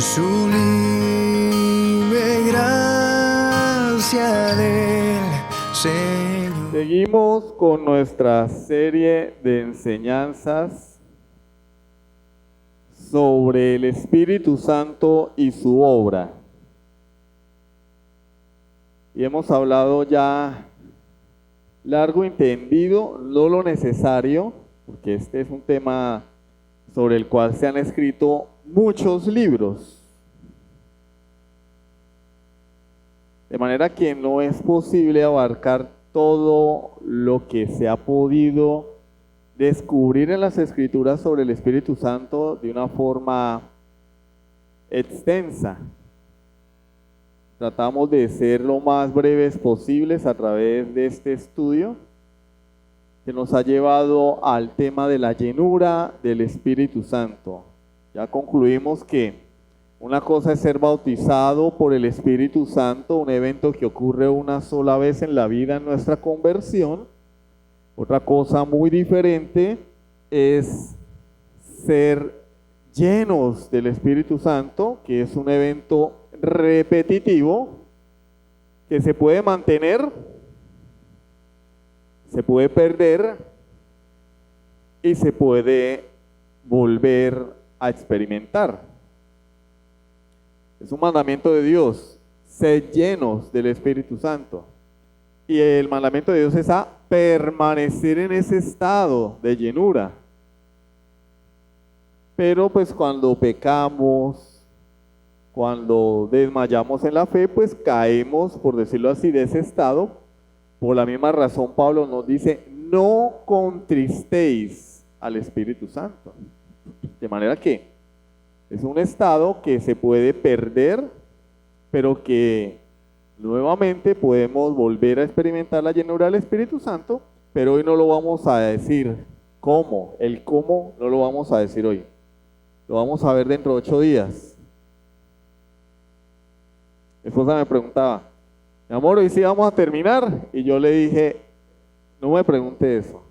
sublime gracia del Señor. Seguimos con nuestra serie de enseñanzas sobre el Espíritu Santo y su obra. Y hemos hablado ya largo y tendido, no lo necesario, porque este es un tema sobre el cual se han escrito muchos libros. De manera que no es posible abarcar todo lo que se ha podido descubrir en las Escrituras sobre el Espíritu Santo de una forma extensa. Tratamos de ser lo más breves posibles a través de este estudio que nos ha llevado al tema de la llenura del Espíritu Santo. Ya concluimos que una cosa es ser bautizado por el Espíritu Santo, un evento que ocurre una sola vez en la vida en nuestra conversión. Otra cosa muy diferente es ser llenos del Espíritu Santo, que es un evento repetitivo que se puede mantener, se puede perder y se puede volver a experimentar. Es un mandamiento de Dios, sed llenos del Espíritu Santo. Y el mandamiento de Dios es a permanecer en ese estado de llenura. Pero pues cuando pecamos, cuando desmayamos en la fe, pues caemos, por decirlo así, de ese estado. Por la misma razón Pablo nos dice, no contristéis al Espíritu Santo. De manera que es un estado que se puede perder, pero que nuevamente podemos volver a experimentar la llenura del Espíritu Santo, pero hoy no lo vamos a decir cómo, el cómo no lo vamos a decir hoy. Lo vamos a ver dentro de 8 días. Mi esposa me preguntaba, mi amor, ¿hoy sí vamos a terminar? Y yo le dije, no me pregunte eso.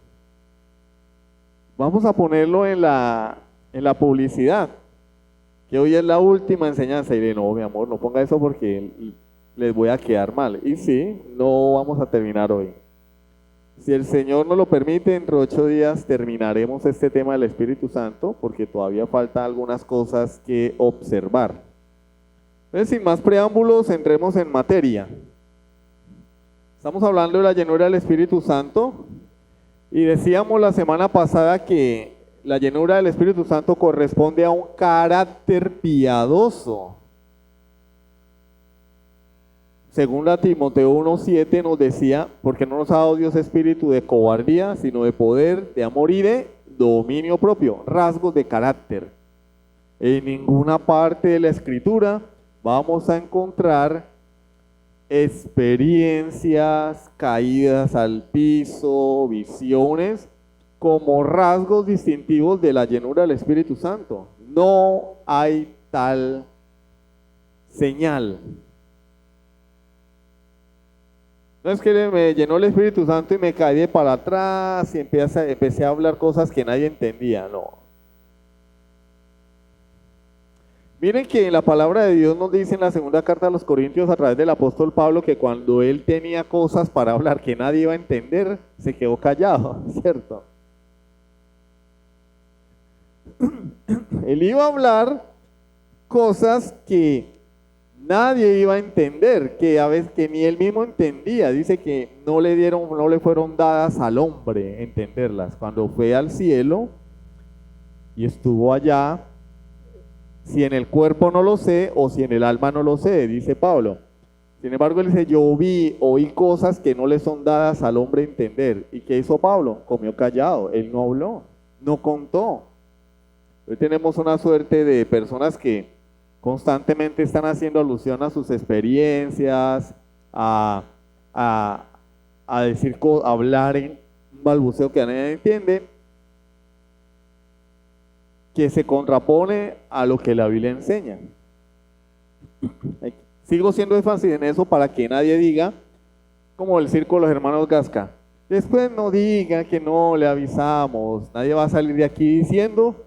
Vamos a ponerlo en la publicidad, que hoy es la última enseñanza. Y le dije, no, mi amor, no ponga eso porque les voy a quedar mal. Y sí, no vamos a terminar hoy. Si el Señor nos lo permite, dentro de 8 días terminaremos este tema del Espíritu Santo, porque todavía faltan algunas cosas que observar. Entonces, sin más preámbulos, entremos en materia. Estamos hablando de la llenura del Espíritu Santo y decíamos la semana pasada que la llenura del Espíritu Santo corresponde a un carácter piadoso. Según la Timoteo 1:7 nos decía, porque no nos ha dado Dios espíritu de cobardía, sino de poder, de amor y de dominio propio, rasgos de carácter. En ninguna parte de la Escritura vamos a encontrar experiencias, caídas al piso, visiones, como rasgos distintivos de la llenura del Espíritu Santo. No hay tal señal. No es que me llenó el Espíritu Santo y me caí para atrás y empecé a hablar cosas que nadie entendía, no. Miren que en la palabra de Dios nos dice en la segunda carta a los Corintios a través del apóstol Pablo que cuando él tenía cosas para hablar que nadie iba a entender, se quedó callado, ¿cierto? Él iba a hablar cosas que nadie iba a entender, que a veces que ni él mismo entendía. Dice que no le fueron dadas al hombre entenderlas. Cuando fue al cielo y estuvo allá, si en el cuerpo no lo sé o si en el alma no lo sé, dice Pablo. Sin embargo, él dice, oí cosas que no le son dadas al hombre entender. ¿Y qué hizo Pablo? Comió callado, él no habló, no contó. Hoy tenemos una suerte de personas que constantemente están haciendo alusión a sus experiencias, a decir, hablar en un balbuceo que nadie entiende, que se contrapone a lo que la Biblia enseña. Sigo siendo énfasis en eso para que nadie diga, como el circo de los hermanos Gasca, después no diga que no le avisamos. Nadie va a salir de aquí diciendo,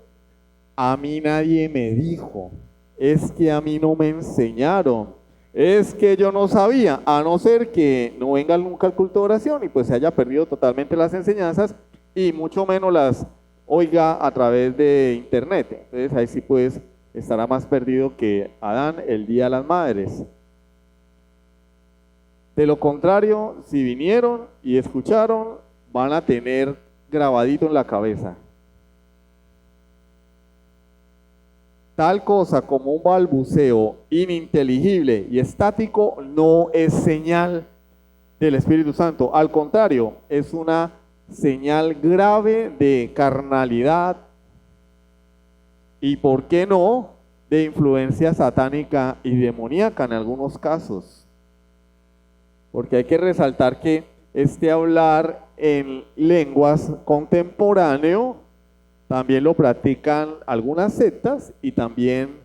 a mí nadie me dijo. es que a mí no me enseñaron, es que yo no sabía, a no ser que no venga nunca al culto de oración y pues se haya perdido totalmente las enseñanzas y mucho menos las oiga a través de internet. Entonces ahí sí pues estará más perdido que Adán el día de las madres. De lo contrario, si vinieron y escucharon, van a tener grabadito en la cabeza. Tal cosa como un balbuceo ininteligible y estático no es señal del Espíritu Santo. Al contrario, es una señal grave de carnalidad y, ¿por qué no?, de influencia satánica y demoníaca en algunos casos. Porque hay que resaltar que este hablar en lenguas contemporáneo también lo practican algunas sectas y también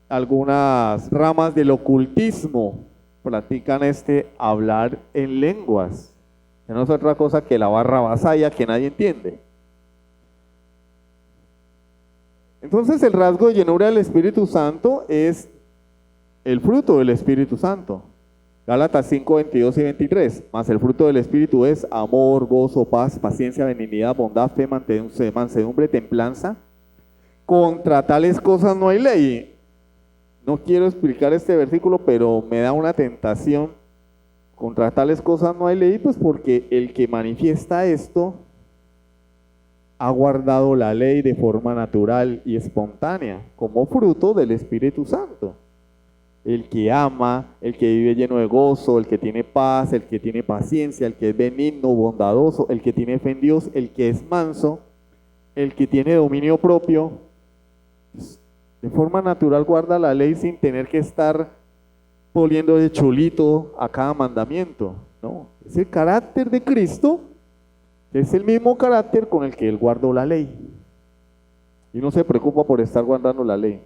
algunas ramas del ocultismo practican este hablar en lenguas, que no es otra cosa que la barrabasaya que nadie entiende. Entonces el rasgo de llenura del Espíritu Santo es el fruto del Espíritu Santo. Gálatas 5, 22 y 23. Mas el fruto del Espíritu es amor, gozo, paz, paciencia, benignidad, bondad, fe, mansedumbre, templanza. Contra tales cosas no hay ley. No quiero explicar este versículo, pero me da una tentación. Contra tales cosas no hay ley, pues porque el que manifiesta esto ha guardado la ley de forma natural y espontánea, como fruto del Espíritu Santo. El que ama, el que vive lleno de gozo, el que tiene paz, el que tiene paciencia, el que es benigno, bondadoso, el que tiene fe en Dios, el que es manso, el que tiene dominio propio, de forma natural guarda la ley sin tener que estar poniendo de chulito a cada mandamiento, ¿no? Es el carácter de Cristo, es el mismo carácter con el que Él guardó la ley. Y no se preocupa por estar guardando la ley.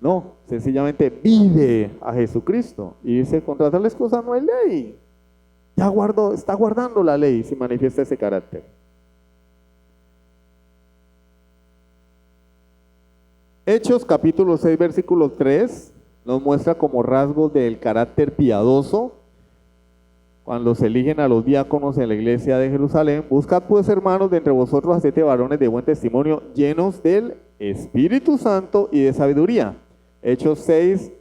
No, sencillamente vive a Jesucristo. Y dice, contra tales cosas no hay ley. Ya está guardando la ley si manifiesta ese carácter. Hechos capítulo 6, versículo 3 nos muestra como rasgos del carácter piadoso. Cuando se eligen a los diáconos en la iglesia de Jerusalén, buscad pues, hermanos, de entre vosotros a 7 varones de buen testimonio, llenos del Espíritu Santo y de sabiduría. Hechos 6,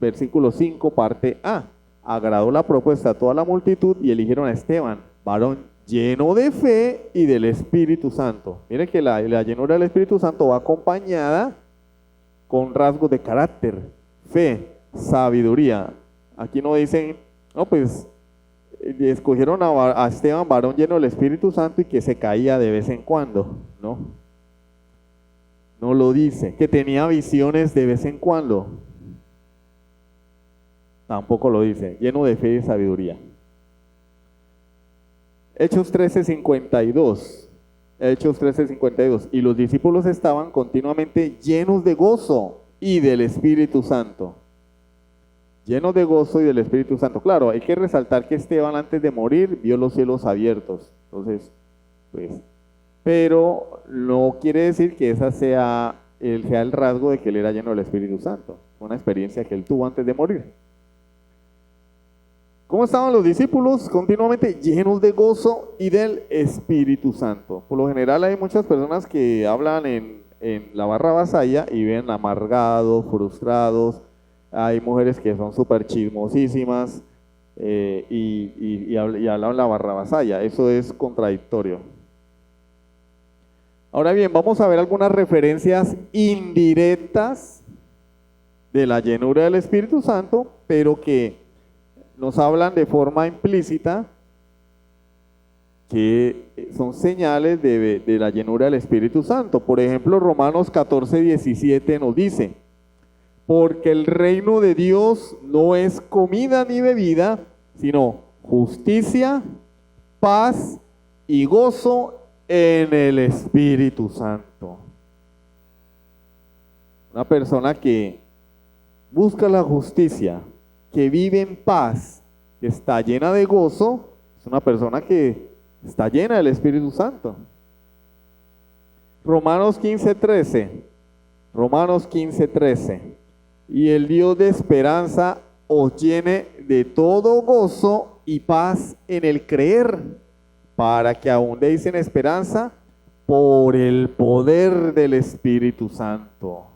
versículo 5, parte A. Agradó la propuesta a toda la multitud y eligieron a Esteban, varón lleno de fe y del Espíritu Santo. Miren que la llenura del Espíritu Santo va acompañada con rasgos de carácter, fe, sabiduría. Aquí no dicen, no, pues escogieron a Esteban, varón lleno del Espíritu Santo y que se caía de vez en cuando, ¿no? No lo dice. Que tenía visiones de vez en cuando. Tampoco lo dice. Lleno de fe y sabiduría. Hechos 13:52. Hechos 13:52. Y los discípulos estaban continuamente llenos de gozo y del Espíritu Santo. Llenos de gozo y del Espíritu Santo. Claro, hay que resaltar que Esteban antes de morir vio los cielos abiertos. Entonces, pues, pero no quiere decir que esa sea el rasgo de que él era lleno del Espíritu Santo. Fue una experiencia que él tuvo antes de morir. ¿Cómo estaban los discípulos? Continuamente llenos de gozo y del Espíritu Santo. Por lo general hay muchas personas que hablan en la barrabasaya y ven amargados, frustrados. Hay mujeres que son súper chismosísimas y hablan la barrabasaya. Eso es contradictorio. Ahora bien, vamos a ver algunas referencias indirectas de la llenura del Espíritu Santo, pero que nos hablan de forma implícita que son señales de la llenura del Espíritu Santo. Por ejemplo, Romanos 14:17 nos dice: porque el reino de Dios no es comida ni bebida, sino justicia, paz y gozo en el Espíritu Santo. Una persona que busca la justicia, que vive en paz, que está llena de gozo, es una persona que está llena del Espíritu Santo. Romanos 15:13 Romanos 15:13. Y el Dios de esperanza os llene de todo gozo y paz en el creer, para que abundéis en esperanza por el poder del Espíritu Santo.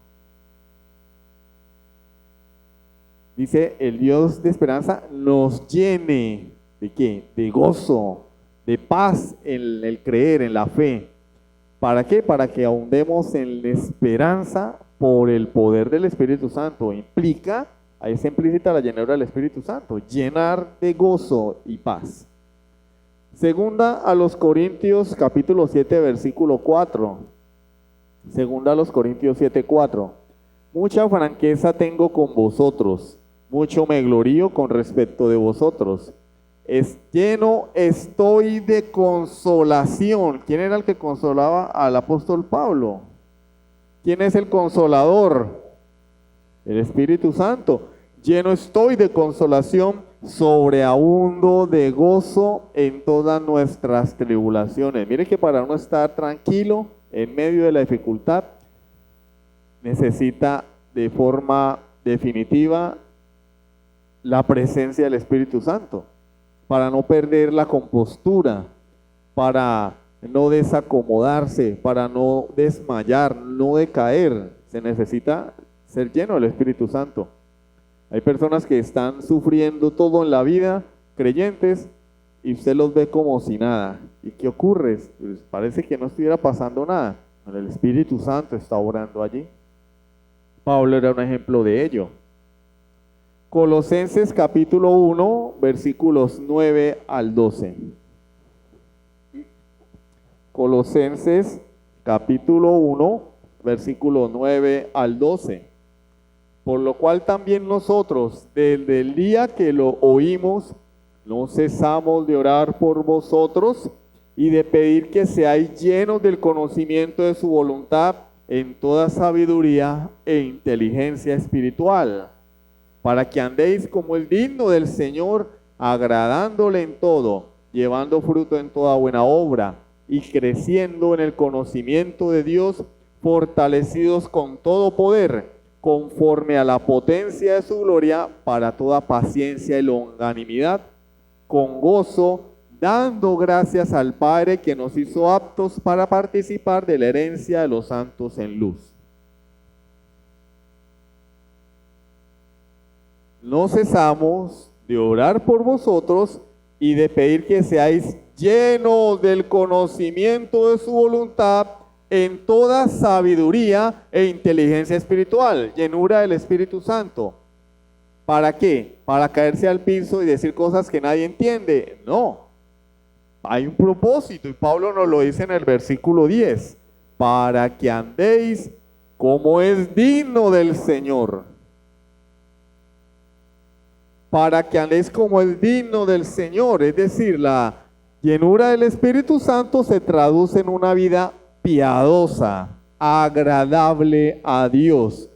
Dice, el Dios de esperanza nos llene ¿de qué? De gozo, de paz en el creer, en la fe. ¿Para qué? Para que ahondemos en la esperanza por el poder del Espíritu Santo. Implica, ahí está implícita la llenura del Espíritu Santo, llenar de gozo y paz. Segunda a los Corintios capítulo 7 versículo 4. Segunda a los Corintios 7:4. Mucha franqueza tengo con vosotros, mucho me glorío con respecto de vosotros. Lleno estoy de consolación. ¿Quién era el que consolaba al apóstol Pablo? ¿Quién es el consolador? El Espíritu Santo. Lleno estoy de consolación, sobreabundo de gozo en todas nuestras tribulaciones. Mire que para uno estar tranquilo en medio de la dificultad, necesita de forma definitiva la presencia del Espíritu Santo, para no perder la compostura, para no desacomodarse, para no desmayar, no decaer. Se necesita ser lleno del Espíritu Santo. Hay personas que están sufriendo todo en la vida, creyentes, y usted los ve como si nada. ¿Y qué ocurre? Pues parece que no estuviera pasando nada. Pero el Espíritu Santo está obrando allí. Pablo era un ejemplo de ello. Colosenses capítulo 1, versículos 9 al 12. Colosenses capítulo 1, versículos 9 al 12. Por lo cual también nosotros, desde el día que lo oímos, no cesamos de orar por vosotros y de pedir que seáis llenos del conocimiento de su voluntad en toda sabiduría e inteligencia espiritual, para que andéis como el digno del Señor, agradándole en todo, llevando fruto en toda buena obra y creciendo en el conocimiento de Dios, fortalecidos con todo poder, conforme a la potencia de su gloria, para toda paciencia y longanimidad, con gozo, dando gracias al Padre que nos hizo aptos para participar de la herencia de los santos en luz. No cesamos de orar por vosotros y de pedir que seáis llenos del conocimiento de su voluntad en toda sabiduría e inteligencia espiritual, llenura del Espíritu Santo. ¿Para qué? ¿Para caerse al piso y decir cosas que nadie entiende? No. Hay un propósito y Pablo nos lo dice en el versículo 10. Para que andéis como es digno del Señor. Para que andéis como es digno del Señor. Es decir, la llenura del Espíritu Santo se traduce en una vida piadosa, agradable a Dios.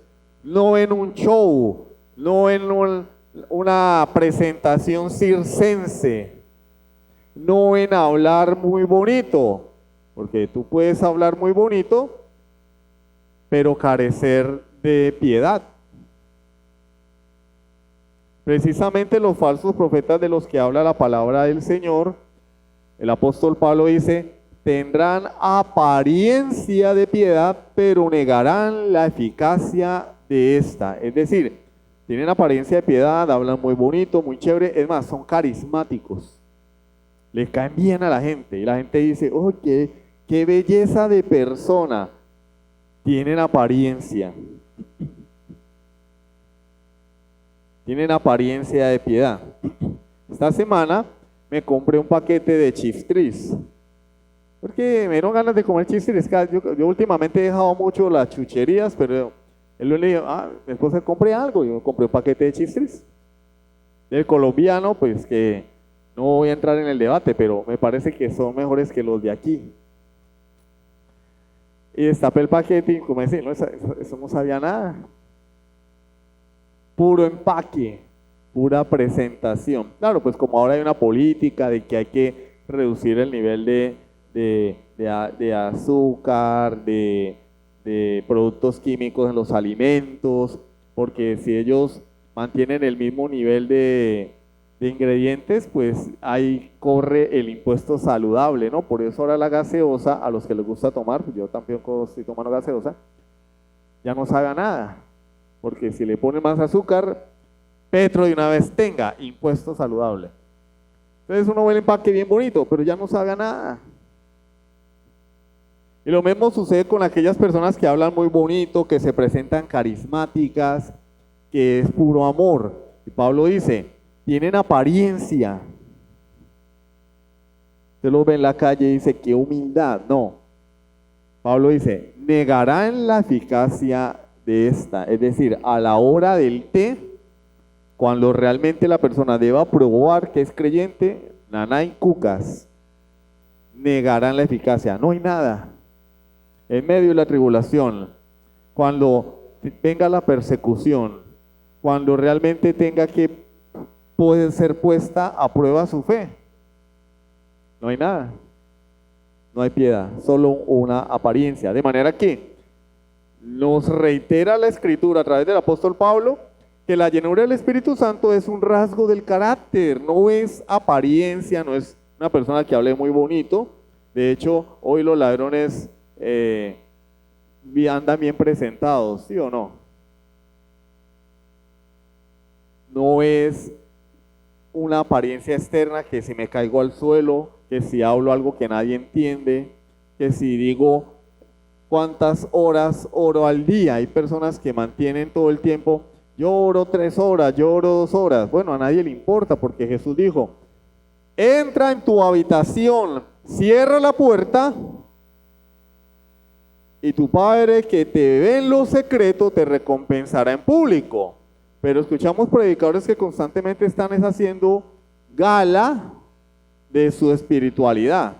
No en un show, no en una presentación circense, no en hablar muy bonito, porque tú puedes hablar muy bonito, pero carecer de piedad. Precisamente los falsos profetas de los que habla la palabra del Señor, el apóstol Pablo dice, tendrán apariencia de piedad, pero negarán la eficacia de esta. Es decir, tienen apariencia de piedad, hablan muy bonito, muy chévere, es más, son carismáticos. Le caen bien a la gente y la gente dice, oh, qué belleza de persona. Tienen apariencia. Tienen apariencia de piedad. Esta semana me compré un paquete de chistris. Porque me dieron ganas de comer chistris. Yo últimamente he dejado mucho las chucherías, pero él le dijo, mi esposa compré algo. Yo me compré un paquete de chistris. Del colombiano, pues que no voy a entrar en el debate, pero me parece que son mejores que los de aquí. Y destapé el paquete y como decía, no, eso no sabía nada. Puro empaque, pura presentación. Claro, pues como ahora hay una política de que hay que reducir el nivel de azúcar, de de productos químicos en los alimentos, porque si ellos mantienen el mismo nivel de ingredientes, pues ahí corre el impuesto saludable, ¿no? Por eso ahora la gaseosa, a los que les gusta tomar, pues yo también estoy tomando gaseosa, ya no sabe a nada, porque si le ponen más azúcar, Petro de una vez tenga impuesto saludable. Entonces uno ve el empaque bien bonito, pero ya no sabe a nada. Y lo mismo sucede con aquellas personas que hablan muy bonito, que se presentan carismáticas, que es puro amor. Y Pablo dice, tienen apariencia. Usted lo ve en la calle y dice, qué humildad. No. Pablo dice, negarán la eficacia de esta. Es decir, a la hora del té, cuando realmente la persona deba probar que es creyente, nanay cucas, negarán la eficacia. No hay nada. En medio de la tribulación, cuando venga la persecución, cuando realmente tenga que poder ser puesta a prueba su fe, no hay nada, no hay piedad, solo una apariencia. De manera que nos reitera la Escritura a través del apóstol Pablo que la llenura del Espíritu Santo es un rasgo del carácter, no es apariencia, no es una persona que hable muy bonito. De hecho, hoy los ladrones andan bien presentados, ¿sí o no? No es una apariencia externa que si me caigo al suelo, que si hablo algo que nadie entiende, que si digo cuántas horas oro al día. Hay personas que mantienen todo el tiempo, yo oro 3 horas, yo oro 2 horas. Bueno, a nadie le importa porque Jesús dijo, entra en tu habitación, cierra la puerta y tu Padre que te ve en lo secreto te recompensará en público. Pero escuchamos predicadores que constantemente están haciendo gala de su espiritualidad.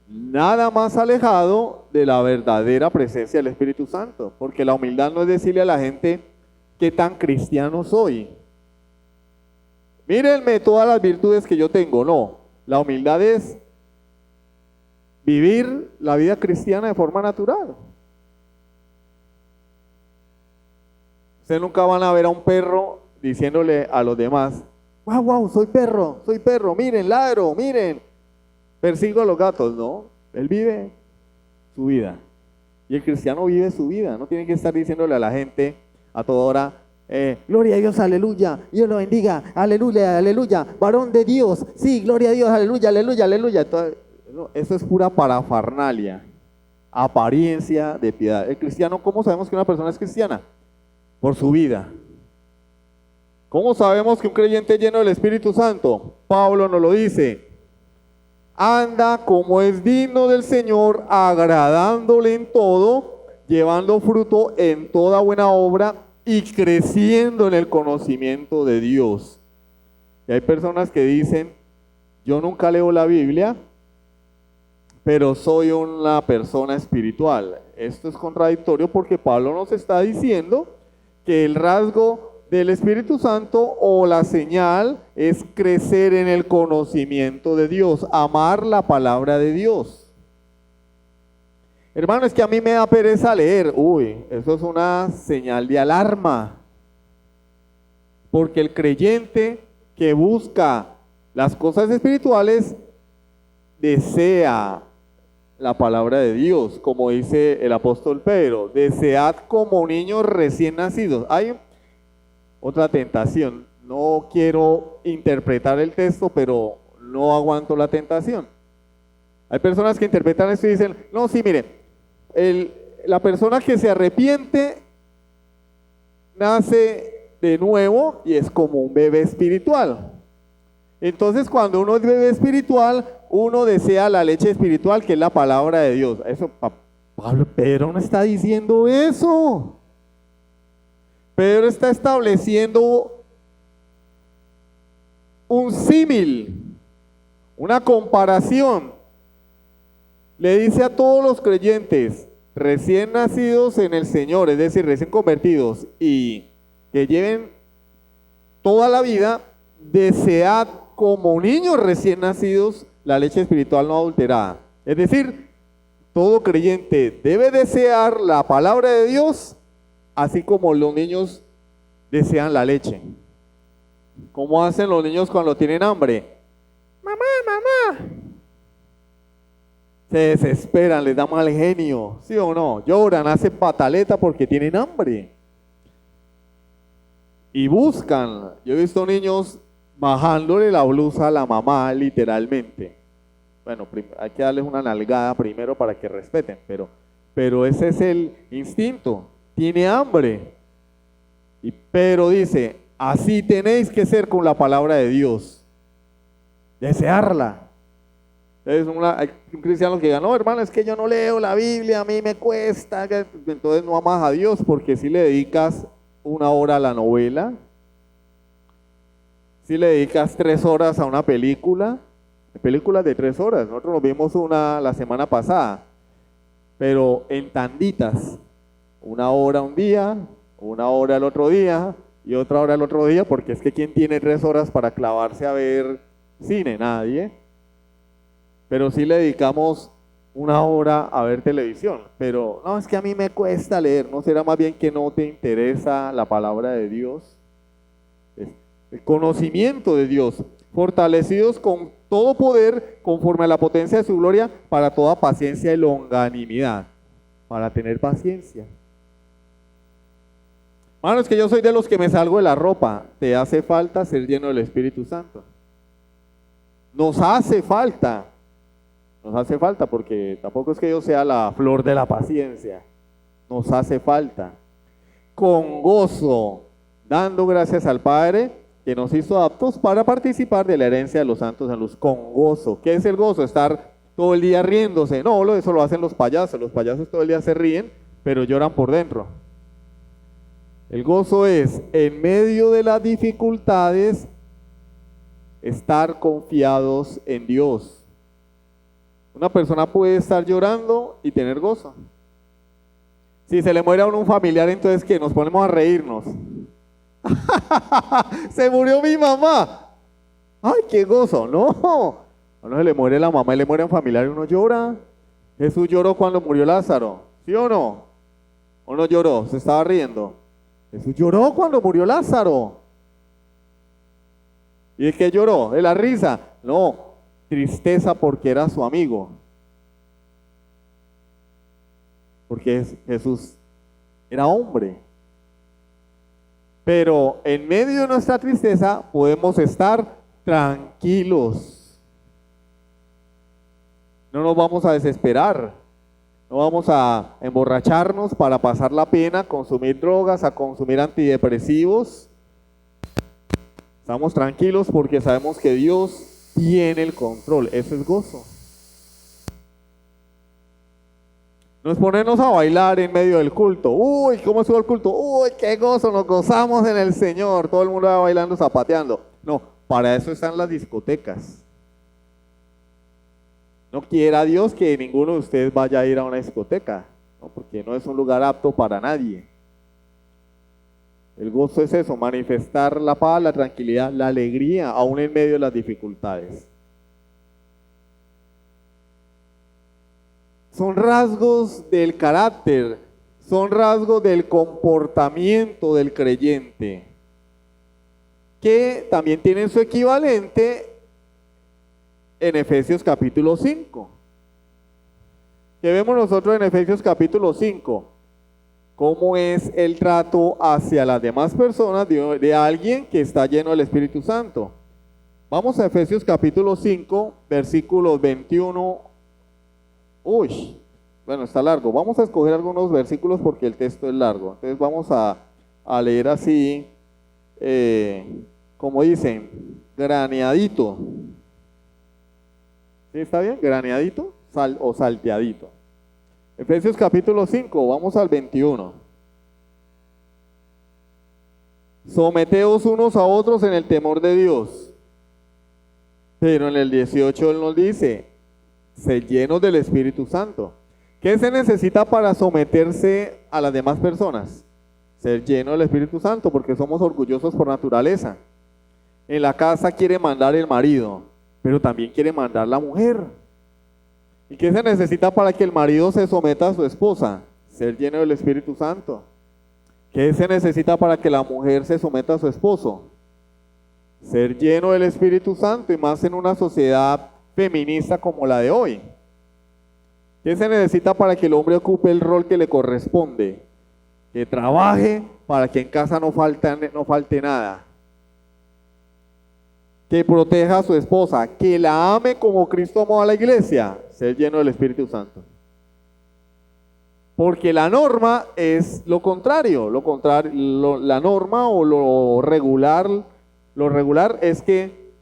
Nada más alejado de la verdadera presencia del Espíritu Santo. Porque la humildad no es decirle a la gente qué tan cristiano soy. Mírenme todas las virtudes que yo tengo. No, la humildad es vivir la vida cristiana de forma natural. Ustedes nunca van a ver a un perro diciéndole a los demás, wow, wow, soy perro, miren, ladro, miren, persigo a los gatos. No, él vive su vida. Y el cristiano vive su vida, no tiene que estar diciéndole a la gente a toda hora, gloria a Dios, aleluya, Dios lo bendiga, aleluya, aleluya, varón de Dios, sí, gloria a Dios, aleluya, aleluya, aleluya. Eso es pura parafernalia, apariencia de piedad. El cristiano, ¿cómo sabemos que una persona es cristiana? Por su vida. ¿Cómo sabemos que un creyente lleno del Espíritu Santo? Pablo nos lo dice. Anda como es digno del Señor, agradándole en todo, llevando fruto en toda buena obra y creciendo en el conocimiento de Dios. Y hay personas que dicen, yo nunca leo la Biblia, pero soy una persona espiritual. Esto es contradictorio porque Pablo nos está diciendo que el rasgo del Espíritu Santo o la señal es crecer en el conocimiento de Dios, amar la palabra de Dios. Hermano, es que a mí me da pereza leer. Uy, eso es una señal de alarma. Porque el creyente que busca las cosas espirituales desea la palabra de Dios, como dice el apóstol Pedro, desead como niños recién nacidos. Hay otra tentación, no quiero interpretar el texto, pero no aguanto la tentación. Hay personas que interpretan esto y dicen, no, sí, mire, la persona que se arrepiente nace de nuevo y es como un bebé espiritual. Entonces, cuando uno es bebé espiritual, uno desea la leche espiritual, que es la palabra de Dios. Eso, Pedro no está diciendo eso. Pedro está estableciendo un símil, una comparación. Le dice a todos los creyentes recién nacidos en el Señor, es decir, recién convertidos, y que lleven toda la vida, desead como niños recién nacidos la leche espiritual no adulterada. Es decir, todo creyente debe desear la palabra de Dios, así como los niños desean la leche. ¿Cómo hacen los niños cuando tienen hambre? Mamá, mamá. Se desesperan, les da mal genio, ¿sí o no? Lloran, hacen pataleta porque tienen hambre. Y buscan. Yo he visto niños bajándole la blusa a la mamá, literalmente. Bueno, hay que darles una nalgada primero para que respeten, pero ese es el instinto. Tiene hambre. Pero dice, así tenéis que ser con la palabra de Dios. Desearla. Hay cristianos que digan, no, hermano, es que yo no leo la Biblia, a mí me cuesta. Entonces no amas a Dios, porque si le dedicas 1 hora a la novela, si le dedicas 3 horas a una películas de 3 horas. Nosotros nos vimos una la semana pasada, pero en tanditas, 1 hora un día, 1 hora el otro día y otra hora el otro día, porque es que ¿quién tiene 3 horas para clavarse a ver cine? Nadie. Pero sí le dedicamos 1 hora a ver televisión. Pero no, es que a mí me cuesta leer. ¿No será más bien que no te interesa la palabra de Dios? El conocimiento de Dios, fortalecidos con todo poder conforme a la potencia de su gloria, para toda paciencia y longanimidad. Para tener paciencia. Hermano, es que yo soy de los que me salgo de la ropa. Te hace falta ser lleno del Espíritu Santo. Nos hace falta. Nos hace falta, porque tampoco es que yo sea la flor de la paciencia. Nos hace falta. Con gozo, dando gracias al Padre que nos hizo aptos para participar de la herencia de los santos en luz. Con gozo. ¿Qué es el gozo? Estar todo el día riéndose. No, eso lo hacen los payasos. Los payasos todo el día se ríen, pero lloran por dentro. El gozo es, en medio de las dificultades, estar confiados en Dios. Una persona puede estar llorando y tener gozo. Si se le muere a uno un familiar, entonces ¿qué? Nos ponemos a reírnos. Se murió mi mamá. Ay, qué gozo. No, a uno se le muere la mamá y le muere un familiar y uno llora. Jesús lloró cuando murió Lázaro, ¿sí o no? ¿O no lloró? Se estaba riendo. Jesús lloró cuando murió Lázaro. ¿Y de qué lloró? ¿De la risa? No, tristeza porque era su amigo. Porque Jesús era hombre. Pero en medio de nuestra tristeza podemos estar tranquilos. No nos vamos a desesperar. No vamos a emborracharnos para pasar la pena, consumir drogas, a consumir antidepresivos. Estamos tranquilos porque sabemos que Dios tiene el control. Eso es gozo. No es ponernos a bailar en medio del culto. Uy, ¿cómo estuvo el culto? Uy, qué gozo, nos gozamos en el Señor. Todo el mundo va bailando, zapateando. No, para eso están las discotecas. No quiera Dios que ninguno de ustedes vaya a ir a una discoteca, ¿no? Porque no es un lugar apto para nadie. El gozo es eso, manifestar la paz, la tranquilidad, la alegría, aún en medio de las dificultades. Son rasgos del carácter, son rasgos del comportamiento del creyente, que también tienen su equivalente en Efesios capítulo 5. ¿Qué vemos nosotros en Efesios capítulo 5? ¿Cómo es el trato hacia las demás personas de alguien que está lleno del Espíritu Santo? Vamos a Efesios capítulo 5, versículos 21. Uy, bueno, está largo. Vamos a escoger algunos versículos porque el texto es largo. Entonces vamos a leer así, como dicen, graneadito. ¿Sí está bien? ¿Graneadito o salteadito? Efesios capítulo 5, vamos al 21. Someteos unos a otros en el temor de Dios. Pero en el 18 él nos dice, sed llenos del Espíritu Santo. ¿Qué se necesita para someterse a las demás personas? Ser lleno del Espíritu Santo, porque somos orgullosos por naturaleza. En la casa quiere mandar el marido, pero también quiere mandar la mujer. ¿Y qué se necesita para que el marido se someta a su esposa? Ser lleno del Espíritu Santo. ¿Qué se necesita para que la mujer se someta a su esposo? Ser lleno del Espíritu Santo, y más en una sociedad feminista como la de hoy. ¿Qué se necesita para que el hombre ocupe el rol que le corresponde? Que trabaje para que en casa no falte nada. Que proteja a su esposa, que la ame como Cristo amó a la iglesia. Ser lleno del Espíritu Santo. Porque la norma es lo contrario. La norma o lo regular es que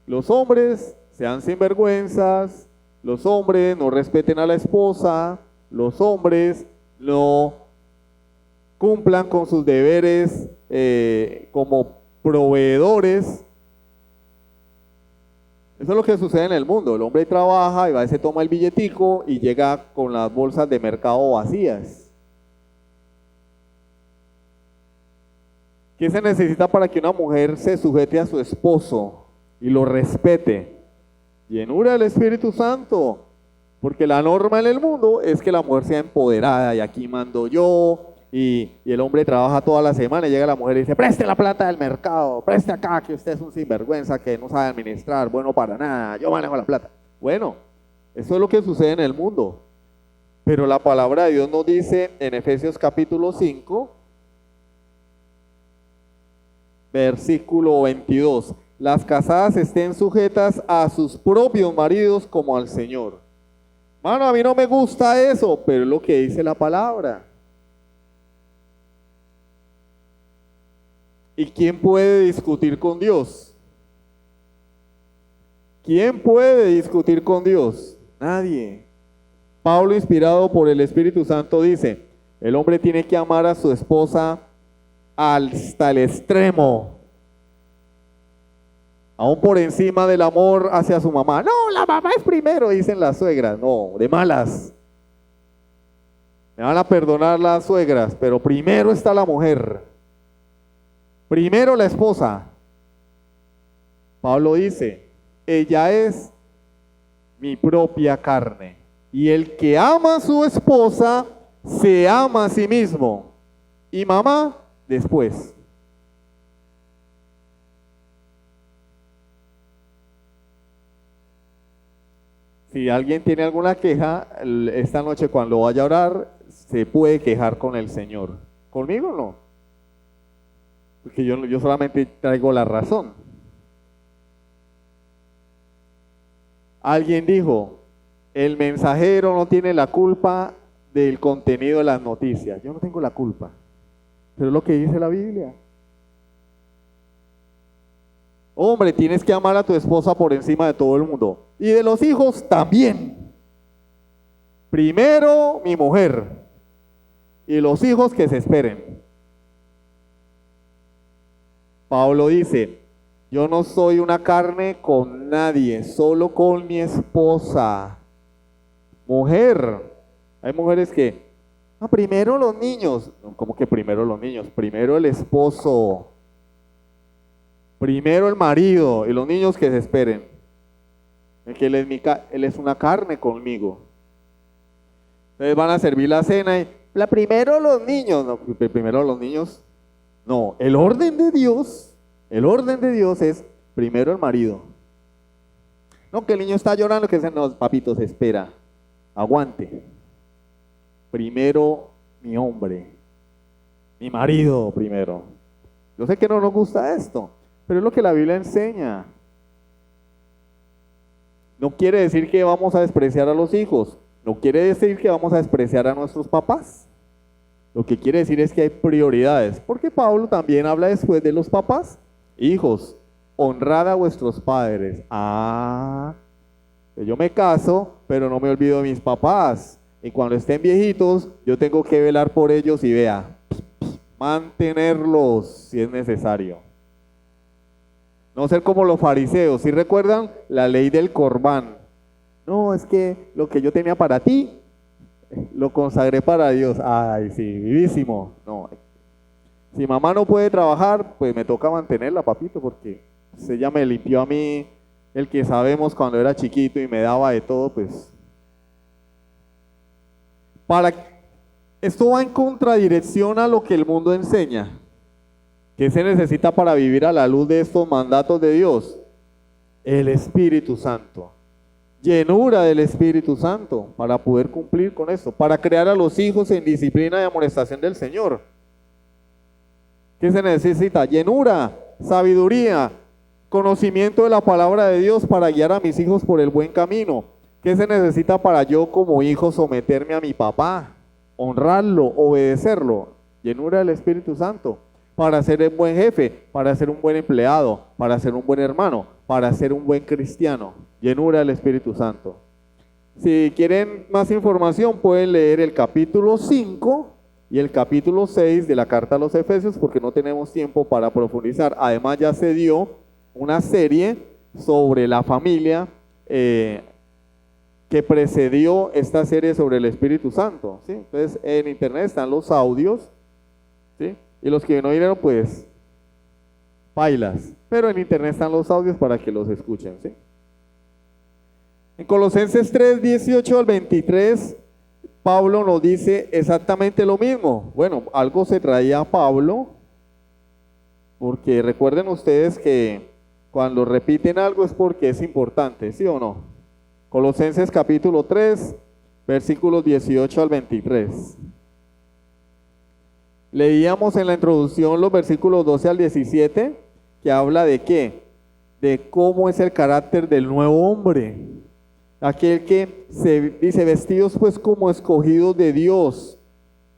los hombres sean sinvergüenzas, los hombres no respeten a la esposa, los hombres no cumplan con sus deberes como proveedores. Eso es lo que sucede en el mundo. El hombre trabaja y va y se toma el billetico y llega con las bolsas de mercado vacías. ¿Qué se necesita para que una mujer se sujete a su esposo y lo respete? Llenura del Espíritu Santo. Porque la norma en el mundo es que la mujer sea empoderada y aquí mando yo. Y el hombre trabaja toda la semana y llega la mujer y dice: preste la plata del mercado, preste acá, que usted es un sinvergüenza, que no sabe administrar, bueno para nada, yo manejo la plata. Bueno, eso es lo que sucede en el mundo. Pero la palabra de Dios nos dice en Efesios capítulo 5, versículo 22, las casadas estén sujetas a sus propios maridos como al Señor. Mano, a mí no me gusta eso, pero es lo que dice la palabra. ¿Y quién puede discutir con Dios? ¿Quién puede discutir con Dios? Nadie. Pablo, inspirado por el Espíritu Santo, dice: el hombre tiene que amar a su esposa hasta el extremo, aún por encima del amor hacia su mamá. No, la mamá es primero, dicen las suegras. No, de malas. Me van a perdonar las suegras, pero primero está la mujer. Primero la esposa. Pablo dice: ella es mi propia carne. Y el que ama a su esposa, se ama a sí mismo. Y mamá, después. Si alguien tiene alguna queja, esta noche cuando vaya a orar, se puede quejar con el Señor. ¿Conmigo no? Porque yo solamente traigo la razón. Alguien dijo: el mensajero no tiene la culpa del contenido de las noticias. Yo no tengo la culpa, pero es lo que dice la Biblia. Hombre, tienes que amar a tu esposa por encima de todo el mundo. Y de los hijos también. Primero mi mujer. Y los hijos que se esperen. Pablo dice: yo no soy una carne con nadie, solo con mi esposa. Mujer. Hay mujeres que: primero los niños. ¿Cómo que primero los niños? Primero el esposo. Primero el marido y los niños que se esperen. Que él es una carne conmigo. Entonces van a servir la cena y primero los niños. No, primero los niños. No, el orden de Dios es primero el marido. No, que el niño está llorando, que dicen: no, papito, se espera. Aguante. Primero mi hombre. Mi marido primero. Yo sé que no nos gusta esto, pero es lo que la Biblia enseña. No quiere decir que vamos a despreciar a los hijos. No quiere decir que vamos a despreciar a nuestros papás. Lo que quiere decir es que hay prioridades. Porque Pablo también habla después de los papás. Hijos, honrad a vuestros padres. Yo me caso, pero no me olvido de mis papás. Y cuando estén viejitos, yo tengo que velar por ellos y mantenerlos si es necesario. No ser como los fariseos. ¿Sí recuerdan la ley del Corbán? No, es que lo que yo tenía para ti, lo consagré para Dios. Ay, sí, vivísimo. No. Si mamá no puede trabajar, pues me toca mantenerla, papito, porque ella me limpió a mí, el que sabemos cuando era chiquito y me daba de todo, pues Esto va en contradirección a lo que el mundo enseña. ¿Qué se necesita para vivir a la luz de estos mandatos de Dios? El Espíritu Santo. Llenura del Espíritu Santo para poder cumplir con esto, para crear a los hijos en disciplina y amonestación del Señor. ¿Qué se necesita? Llenura, sabiduría, conocimiento de la palabra de Dios para guiar a mis hijos por el buen camino. ¿Qué se necesita para yo como hijo someterme a mi papá, honrarlo, obedecerlo? Llenura del Espíritu Santo. Para ser un buen jefe, para ser un buen empleado, para ser un buen hermano, para ser un buen cristiano. Llenura del Espíritu Santo. Si quieren más información pueden leer el capítulo 5 y el capítulo 6 de la carta a los Efesios porque no tenemos tiempo para profundizar. Además ya se dio una serie sobre la familia que precedió esta serie sobre el Espíritu Santo, ¿sí? Entonces en internet están los audios, ¿sí? Y los que no vinieron, pues, pailas. Pero en internet están los audios para que los escuchen, ¿sí? En Colosenses 3, 18 al 23, Pablo nos dice exactamente lo mismo. Bueno, algo se traía a Pablo, porque recuerden ustedes que cuando repiten algo es porque es importante, ¿sí o no? Colosenses capítulo 3, versículos 18 al 23. Leíamos en la introducción los versículos 12 al 17, que habla de qué, de cómo es el carácter del nuevo hombre, aquel que se dice vestidos pues como escogidos de Dios,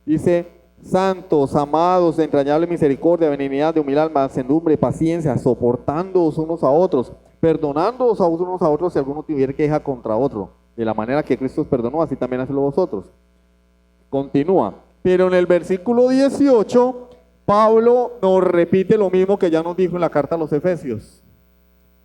dice santos, amados, de entrañable misericordia, benignidad, de humildad, mansedumbre, paciencia, soportándoos unos a otros, perdonándoos a unos a otros si alguno tuviera queja contra otro, de la manera que Cristo os perdonó, así también hacedlo vosotros. Continúa. Pero en el versículo 18, Pablo nos repite lo mismo que ya nos dijo en la carta a los Efesios.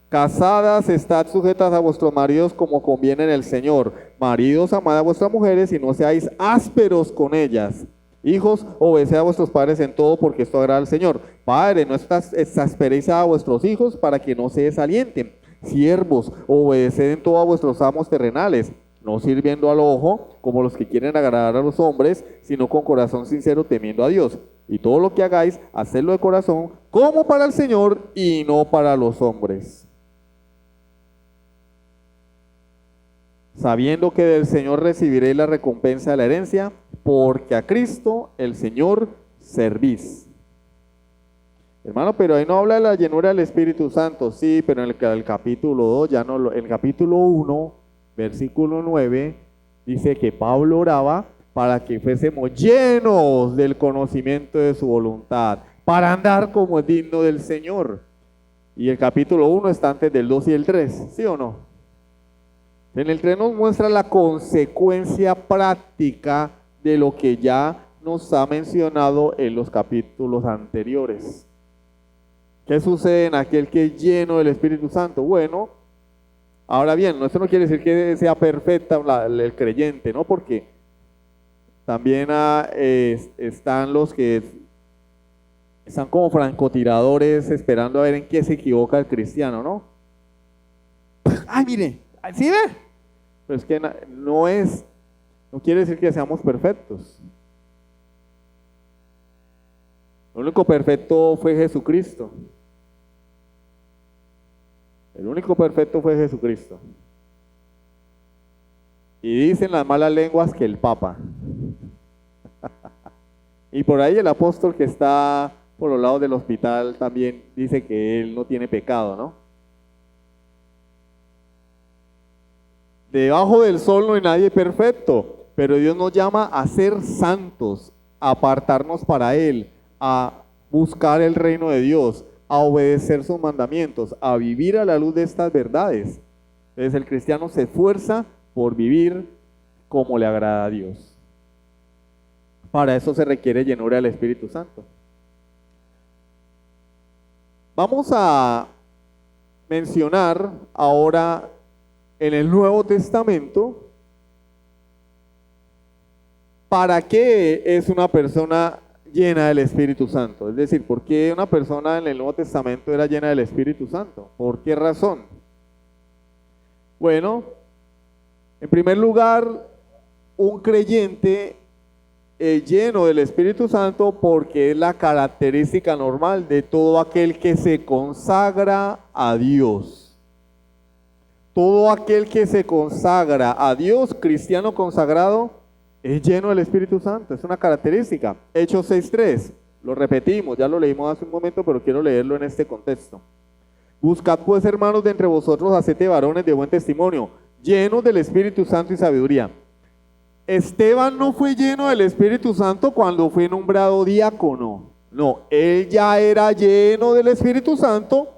Casadas, estad sujetas a vuestros maridos como conviene en el Señor. Maridos, amad a vuestras mujeres y no seáis ásperos con ellas. Hijos, obedeced a vuestros padres en todo porque esto agrada al Señor. Padre, no exasperéis a vuestros hijos para que no se desalienten. Siervos, obedeced en todo a vuestros amos terrenales, no sirviendo al ojo como los que quieren agradar a los hombres, sino con corazón sincero temiendo a Dios. Y todo lo que hagáis, hacedlo de corazón como para el Señor y no para los hombres, sabiendo que del Señor recibiréis la recompensa de la herencia, porque a Cristo el Señor servís. Hermano, pero ahí no habla de la llenura del Espíritu Santo, sí, pero en el capítulo 2, ya no, el capítulo 1, versículo 9, dice que Pablo oraba para que fuésemos llenos del conocimiento de su voluntad, para andar como es digno del Señor. Y el capítulo 1 está antes del 2 y el 3, ¿sí o no? En el 3 nos muestra la consecuencia práctica de lo que ya nos ha mencionado en los capítulos anteriores. ¿Qué sucede en aquel que es lleno del Espíritu Santo? Bueno, ahora bien, esto no quiere decir que sea perfecta el creyente, ¿no? Porque también están los que están como francotiradores esperando a ver en qué se equivoca el cristiano, ¿no? ¡Ay, mire! ¿Sí ve? Pero es que no quiere decir que seamos perfectos. Lo único perfecto fue Jesucristo. El único perfecto fue Jesucristo. Y dicen las malas lenguas que el Papa. Y por ahí el apóstol que está por los lados del hospital también dice que él no tiene pecado, ¿no? Debajo del sol no hay nadie perfecto, pero Dios nos llama a ser santos, a apartarnos para Él, a buscar el reino de Dios, a obedecer sus mandamientos, a vivir a la luz de estas verdades. Entonces el cristiano se esfuerza por vivir como le agrada a Dios. Para eso se requiere llenura del Espíritu Santo. Vamos a mencionar ahora en el Nuevo Testamento para qué es una persona llena del Espíritu Santo. Es decir, ¿por qué una persona en el Nuevo Testamento era llena del Espíritu Santo? ¿Por qué razón? Bueno, en primer lugar, un creyente lleno del Espíritu Santo porque es la característica normal de todo aquel que se consagra a Dios. Todo aquel que se consagra a Dios, cristiano consagrado, es lleno del Espíritu Santo, es una característica. Hechos 6:3, lo repetimos, ya lo leímos hace un momento, pero quiero leerlo en este contexto. Buscad pues, hermanos, de entre vosotros a 7 varones de buen testimonio, llenos del Espíritu Santo y sabiduría. Esteban no fue lleno del Espíritu Santo cuando fue nombrado diácono. No, él ya era lleno del Espíritu Santo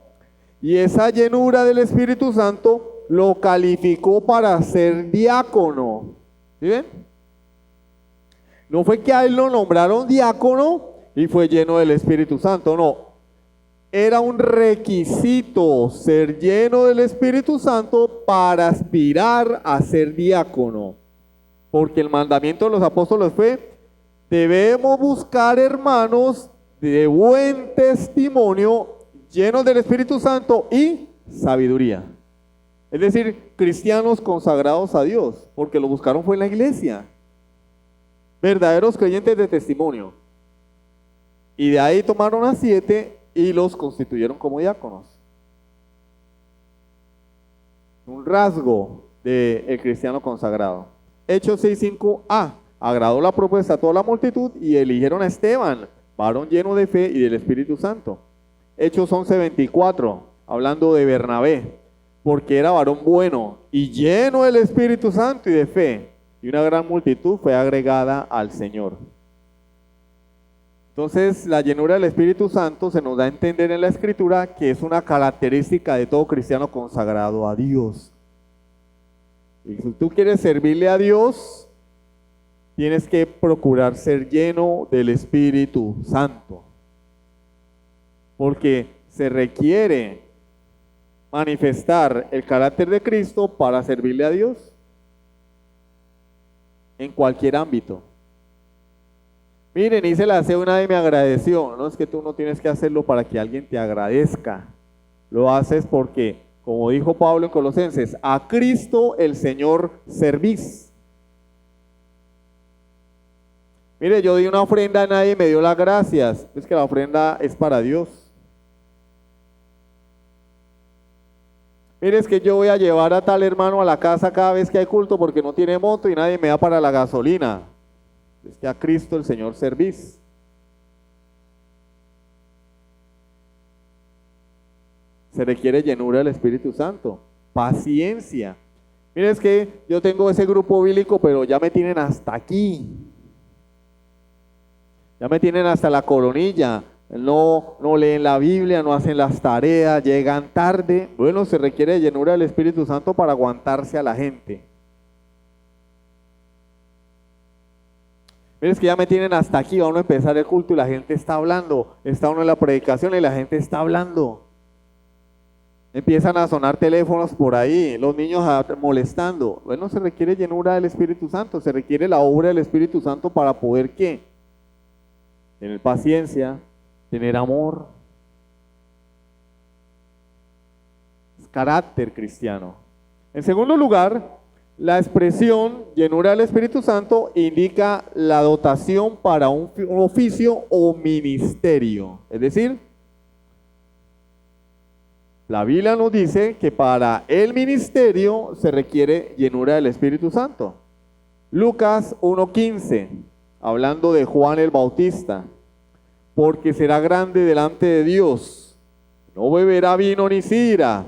y esa llenura del Espíritu Santo lo calificó para ser diácono. ¿Sí ven? No fue que a él lo nombraron diácono y fue lleno del Espíritu Santo, no. Era un requisito ser lleno del Espíritu Santo para aspirar a ser diácono. Porque el mandamiento de los apóstoles fue, debemos buscar hermanos de buen testimonio, llenos del Espíritu Santo y sabiduría. Es decir, cristianos consagrados a Dios, porque lo buscaron fue en la iglesia. Verdaderos creyentes de testimonio. Y de ahí tomaron a 7 y los constituyeron como diáconos. Un rasgo del cristiano consagrado. Hechos 6:5a. Agradó la propuesta a toda la multitud y eligieron a Esteban, varón lleno de fe y del Espíritu Santo. Hechos 11:24, hablando de Bernabé, porque era varón bueno y lleno del Espíritu Santo y de fe, y una gran multitud fue agregada al Señor. Entonces, la llenura del Espíritu Santo se nos da a entender en la Escritura que es una característica de todo cristiano consagrado a Dios. Y si tú quieres servirle a Dios, tienes que procurar ser lleno del Espíritu Santo. Porque se requiere manifestar el carácter de Cristo para servirle a Dios en cualquier ámbito. Miren, hice el aseo y nadie me agradeció. No es que tú no tienes que hacerlo para que alguien te agradezca. Lo haces porque, como dijo Pablo en Colosenses, a Cristo el Señor servís. Mire, yo di una ofrenda y nadie me dio las gracias. Es que la ofrenda es para Dios. Mire, es que yo voy a llevar a tal hermano a la casa cada vez que hay culto porque no tiene moto y nadie me da para la gasolina. Es que a Cristo el Señor servís. Se requiere llenura del Espíritu Santo, paciencia. Mire, es que yo tengo ese grupo bíblico, pero ya me tienen hasta aquí. Ya me tienen hasta la coronilla. No leen la Biblia, no hacen las tareas, llegan tarde. Bueno, se requiere llenura del Espíritu Santo para aguantarse a la gente. Mira, es que ya me tienen hasta aquí, vamos a empezar el culto y la gente está hablando. Está uno en la predicación y la gente está hablando. Empiezan a sonar teléfonos por ahí, los niños molestando. Bueno, se requiere llenura del Espíritu Santo, se requiere la obra del Espíritu Santo para poder ¿qué? Tener paciencia, tener amor. Es carácter cristiano. En segundo lugar, la expresión llenura del Espíritu Santo indica la dotación para un oficio o ministerio. Es decir, la Biblia nos dice que para el ministerio se requiere llenura del Espíritu Santo. Lucas 1:15, hablando de Juan el Bautista, porque será grande delante de Dios, no beberá vino ni sidra,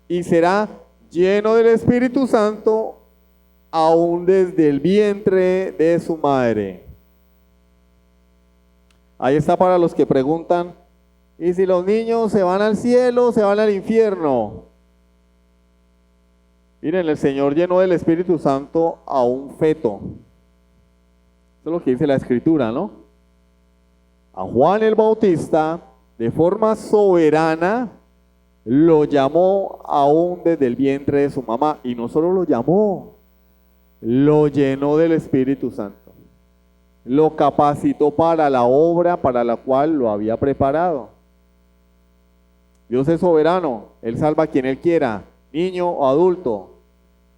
y será lleno del Espíritu Santo aún desde el vientre de su madre. Ahí está para los que preguntan, ¿y si los niños se van al cielo o se van al infierno? Miren, el Señor llenó del Espíritu Santo a un feto. Eso es lo que dice la Escritura, ¿no? A Juan el Bautista, de forma soberana, lo llamó aún desde el vientre de su mamá. Y no solo lo llamó, lo llenó del Espíritu Santo. Lo capacitó para la obra para la cual lo había preparado. Dios es soberano, Él salva a quien Él quiera, niño o adulto,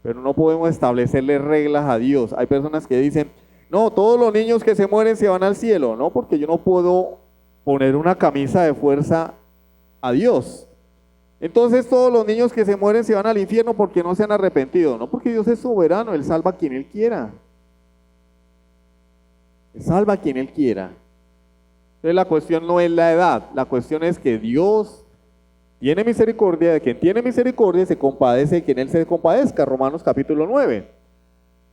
pero no podemos establecerle reglas a Dios. Hay personas que dicen, no, todos los niños que se mueren se van al cielo, no, porque yo no puedo poner una camisa de fuerza a Dios. Entonces todos los niños que se mueren se van al infierno porque no se han arrepentido, no, porque Dios es soberano, Él salva a quien Él quiera. Él salva a quien Él quiera. Entonces la cuestión no es la edad, la cuestión es que Dios tiene misericordia de quien tiene misericordia y se compadece de quien Él se compadezca, Romanos capítulo 9.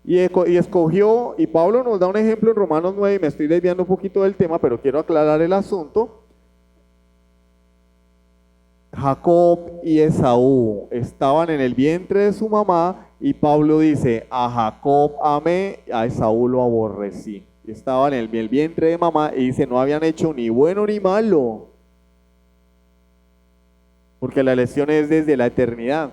Y escogió, y Pablo nos da un ejemplo en Romanos 9, y me estoy desviando un poquito del tema, pero quiero aclarar el asunto. Jacob y Esaú estaban en el vientre de su mamá, y Pablo dice, a Jacob amé, a Esaú lo aborrecí. Estaban en el vientre de mamá, y dice, no habían hecho ni bueno ni malo. Porque la elección es desde la eternidad,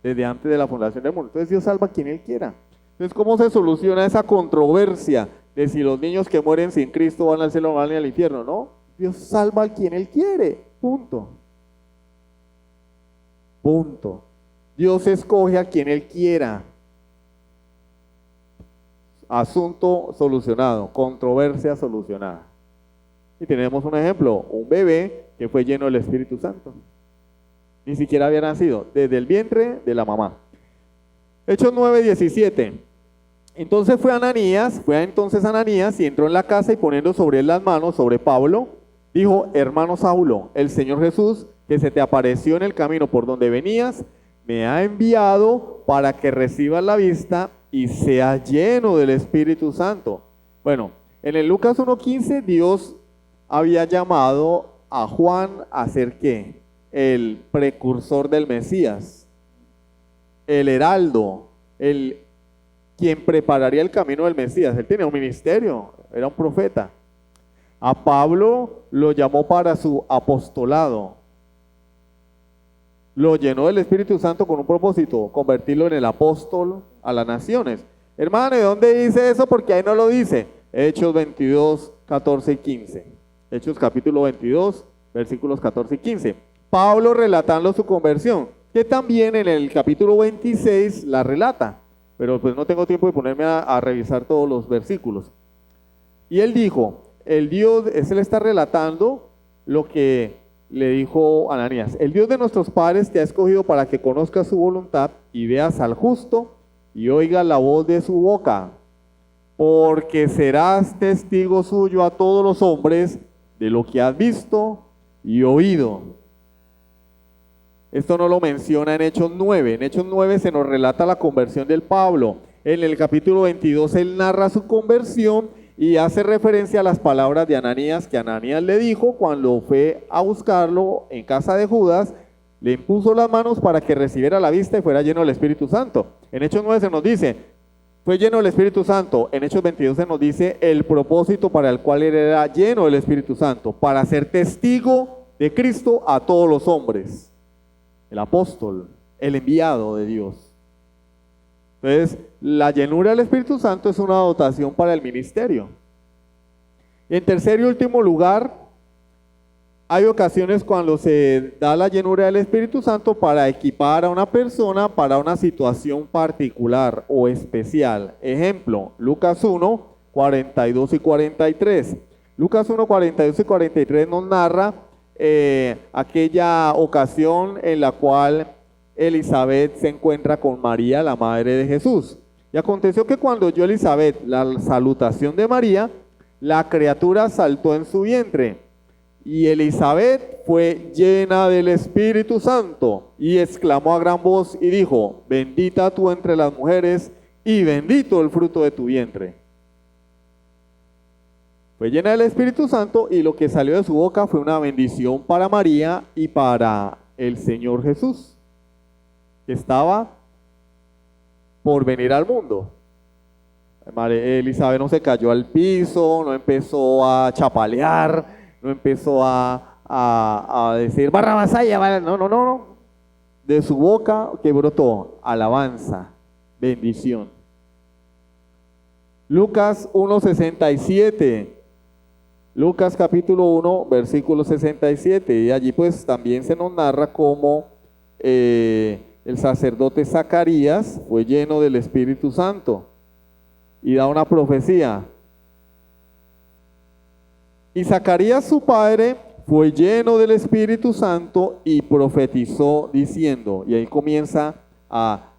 desde antes de la fundación del mundo. Entonces Dios salva a quien Él quiera. Entonces, ¿cómo se soluciona esa controversia de si los niños que mueren sin Cristo van al cielo o van al infierno? No, Dios salva a quien Él quiere, punto. Punto. Dios escoge a quien Él quiera. Asunto solucionado, controversia solucionada. Y tenemos un ejemplo, un bebé que fue lleno del Espíritu Santo. Ni siquiera había nacido, desde el vientre de la mamá. Hechos 9:17. Entonces fue entonces Ananías y entró en la casa y poniendo sobre él las manos, sobre Pablo, dijo, hermano Saulo, el Señor Jesús, que se te apareció en el camino por donde venías, me ha enviado para que recibas la vista y seas lleno del Espíritu Santo. Bueno, en el Lucas 1:15 Dios había llamado a Juan a ser ¿qué? El precursor del Mesías, el heraldo, quien prepararía el camino del Mesías. Él tenía un ministerio, era un profeta. A Pablo lo llamó para su apostolado. Lo llenó del Espíritu Santo con un propósito, convertirlo en el apóstol a las naciones. Hermano, ¿de dónde dice eso? Porque ahí no lo dice. Hechos 22, 14 y 15. Hechos capítulo 22, versículos 14 y 15. Pablo relatando su conversión, que también en el capítulo 26 la relata. Pero pues no tengo tiempo de ponerme a revisar todos los versículos. Y él dijo, él está relatando lo que le dijo Ananías. El Dios de nuestros padres te ha escogido para que conozcas su voluntad y veas al justo y oigas la voz de su boca. Porque serás testigo suyo a todos los hombres de lo que has visto y oído. Esto no lo menciona en Hechos 9. En Hechos 9 se nos relata la conversión del Pablo. En el capítulo 22 él narra su conversión y hace referencia a las palabras de Ananías, que Ananías le dijo cuando fue a buscarlo en casa de Judas, le impuso las manos para que recibiera la vista y fuera lleno del Espíritu Santo. En Hechos 9 se nos dice, fue lleno del Espíritu Santo. En Hechos 22 se nos dice el propósito para el cual él era lleno del Espíritu Santo, para ser testigo de Cristo a todos los hombres. El apóstol, el enviado de Dios. Entonces, la llenura del Espíritu Santo es una dotación para el ministerio. Y en tercer y último lugar, hay ocasiones cuando se da la llenura del Espíritu Santo para equipar a una persona para una situación particular o especial. Ejemplo, Lucas 1, 42 y 43. Lucas 1, 42 y 43 nos narra aquella ocasión en la cual Elizabeth se encuentra con María, la madre de Jesús. Y aconteció que cuando oyó Elizabeth la salutación de María, la criatura saltó en su vientre. Y Elizabeth fue llena del Espíritu Santo y exclamó a gran voz y dijo, bendita tú entre las mujeres y bendito el fruto de tu vientre. Fue llena del Espíritu Santo y lo que salió de su boca fue una bendición para María y para el Señor Jesús, que estaba por venir al mundo. Elizabeth no se cayó al piso, no empezó a chapalear, no empezó a decir barrabasaya, no. De su boca que brotó alabanza, bendición. Lucas 1:67. Lucas capítulo 1, versículo 67, y allí pues también se nos narra cómo el sacerdote Zacarías fue lleno del Espíritu Santo y da una profecía. Y Zacarías su padre fue lleno del Espíritu Santo y profetizó diciendo, y ahí comienza a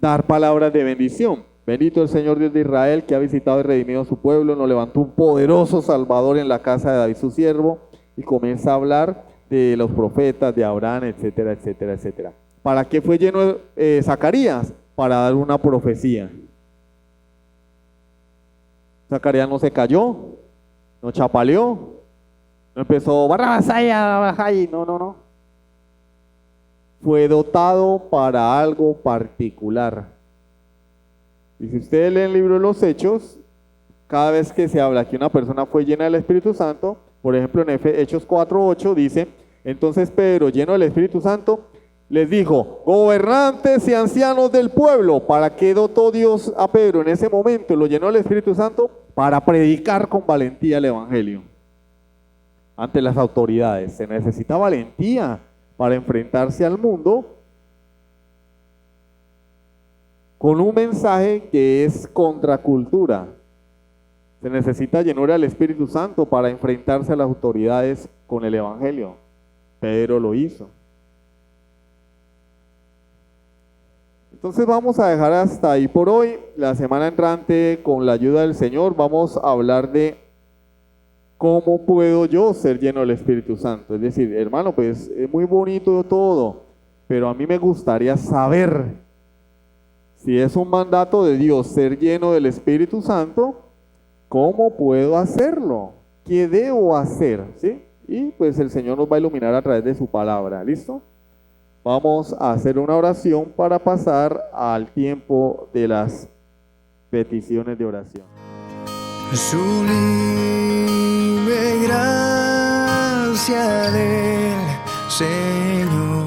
dar palabras de bendición. Bendito el Señor Dios de Israel, que ha visitado y redimido a su pueblo, nos levantó un poderoso Salvador en la casa de David su siervo, y comienza a hablar de los profetas, de Abraham, etcétera, etcétera, etcétera. ¿Para qué fue lleno Zacarías? Para dar una profecía. Zacarías no se cayó, no chapaleó, no empezó, no. Fue dotado para algo particular. Y si ustedes leen el libro de los Hechos, cada vez que se habla que una persona fue llena del Espíritu Santo, por ejemplo en Hechos 4:8 dice, entonces Pedro, lleno del Espíritu Santo, les dijo, gobernantes y ancianos del pueblo. ¿Para qué dotó Dios a Pedro en ese momento? Lo llenó del Espíritu Santo para predicar con valentía el Evangelio ante las autoridades. Se necesita valentía para enfrentarse al mundo con un mensaje que es contracultura. Se necesita llenura del Espíritu Santo para enfrentarse a las autoridades con el Evangelio. Pedro lo hizo. Entonces vamos a dejar hasta ahí por hoy. La semana entrante, con la ayuda del Señor, vamos a hablar de cómo puedo yo ser lleno del Espíritu Santo. Es decir, hermano, pues es muy bonito todo, pero a mí me gustaría saber si es un mandato de Dios ser lleno del Espíritu Santo, ¿cómo puedo hacerlo? ¿Qué debo hacer? ¿Sí? Y pues el Señor nos va a iluminar a través de su palabra. ¿Listo? Vamos a hacer una oración para pasar al tiempo de las peticiones de oración. Sublime gracia del Señor.